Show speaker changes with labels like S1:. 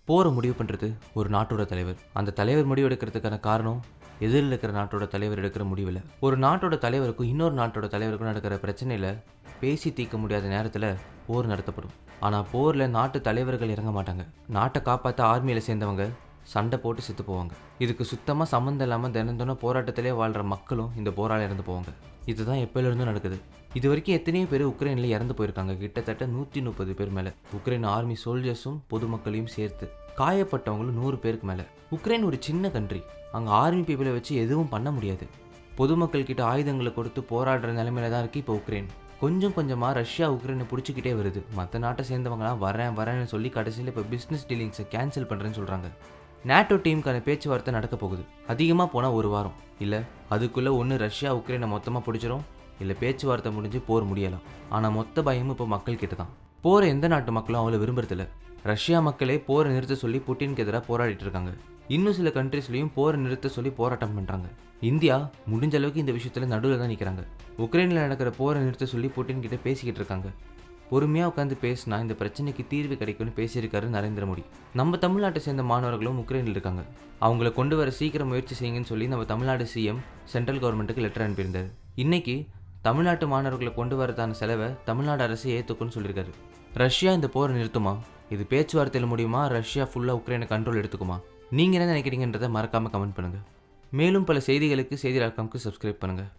S1: போரை முடிவு பண்ணுறது ஒரு நாட்டோட தலைவர். அந்த தலைவர் முடிவு எடுக்கிறதுக்கான காரணம் எதிரில் இருக்கிற நாட்டோட தலைவர் எடுக்கிற முடிவில். ஒரு நாட்டோட தலைவருக்கும் இன்னொரு நாட்டோட தலைவருக்கும் நடக்கிற பிரச்சனையில் பேசி தீர்க்க முடியாத நேரத்தில் போர் நடத்தப்படும். ஆனால் போரில் நாட்டு தலைவர்கள் இறங்க மாட்டாங்க. நாட்டை காப்பாற்ற ஆர்மியில் சேர்ந்தவங்க சண்டை போட்டு செத்து போவாங்க. இதுக்கு சுத்தமாக சம்மந்தம் இல்லாமல் தினம் போராட்டத்திலே வாழ்கிற மக்களும் இந்த போரால் இறந்து போவாங்க. இதுதான் எப்போலேருந்தும் நடக்குது. இது வரைக்கும் எத்தனையோ பேர் உக்ரைனில் இறந்து போயிருக்காங்க. கிட்டத்தட்ட 130 பேர் மேலே, உக்ரைன் ஆர்மி சோல்ஜர்ஸும் பொதுமக்களையும் சேர்த்து. காயப்பட்டவங்களும் 100 பேருக்கு மேலே. உக்ரைன் ஒரு சின்ன கண்ட்ரி. அங்கே ஆர்மி பீப்புளை வச்சு எதுவும் பண்ண முடியாது. பொதுமக்கள் கிட்ட ஆயுதங்களை கொடுத்து போராடுற நிலைமையில தான் இருக்குது இப்போ உக்ரைன். கொஞ்சம் கொஞ்சமாக ரஷ்யா உக்ரைனை பிடிச்சிக்கிட்டே வருது. மற்ற நாட்டை சேர்ந்தவங்களாம் வரேன்னு சொல்லி கடைசியில் இப்போ பிஸ்னஸ் டீலிங்ஸை கேன்சல் பண்ணுறேன்னு சொல்கிறாங்க. நேட்டோ டீமுக்கான பேச்சுவார்த்தை நடக்க போகுது. அதிகமாக போனால் 1 வாரம், இல்லை அதுக்குள்ளே ஒன்று ரஷ்யா உக்ரைனை மொத்தமாக பிடிச்சிரும், இல்லை பேச்சுவார்த்தை முடிஞ்சு போர் முடியலாம். ஆனால் மொத்த பயமும் இப்போ மக்கள் கிட்ட தான். போரை எந்த நாட்டு மக்களும் அவ்வளோ விரும்புறதில்ல. ரஷ்யா மக்களே போரை நிறுத்த சொல்லி புட்டினுக்கு எதிராக போராடிட்டு இருக்காங்க. இன்னும் சில கண்ட்ரீஸ்லையும் போரை நிறுத்த சொல்லி போராட்டம் பண்ணுறாங்க. இந்தியா முடிஞ்ச அளவுக்கு இந்த விஷயத்தில் நடுவில் தான் நிற்கிறாங்க. உக்ரைனில் நடக்கிற போரை நிறுத்த சொல்லி புட்டின் கிட்ட பேசிக்கிட்டு இருக்காங்க. பொறுமையாக உட்காந்து பேசினா இந்த பிரச்சனைக்கு தீர்வு கிடைக்கும்னு பேசியிருக்காரு நரேந்திர மோடி. நம்ம தமிழ்நாட்டை சேர்ந்த மாணவர்களும் உக்ரைனில் இருக்காங்க. அவங்கள கொண்டு வர சீக்கிரம் முயற்சி செய்யுங்கன்னு சொல்லி நம்ம தமிழ்நாடு சிஎம் சென்ட்ரல் கவர்மெண்ட்டுக்கு லெட்டர் அனுப்பியிருந்தார். இன்னைக்கு தமிழ்நாட்டு மாணவர்களை கொண்டு வரதான செலவை தமிழ்நாடு அரசு ஏற்றுக்குன்னு சொல்லியிருக்காரு. ரஷ்யா இந்த போரை நிறுத்துமா? இது பேச்சுவார்த்தையில் முடியுமா? ரஷ்யா ஃபுல்லாக உக்ரைனை கண்ட்ரோல் எடுத்துக்குமா? நீங்கள் என்ன நினைக்கிறீங்கன்றதை மறக்காமல் கமெண்ட் பண்ணுங்கள். மேலும் பல செய்திகளுக்கு செய்தி.comக்கு சப்ஸ்கிரைப் பண்ணுங்கள்.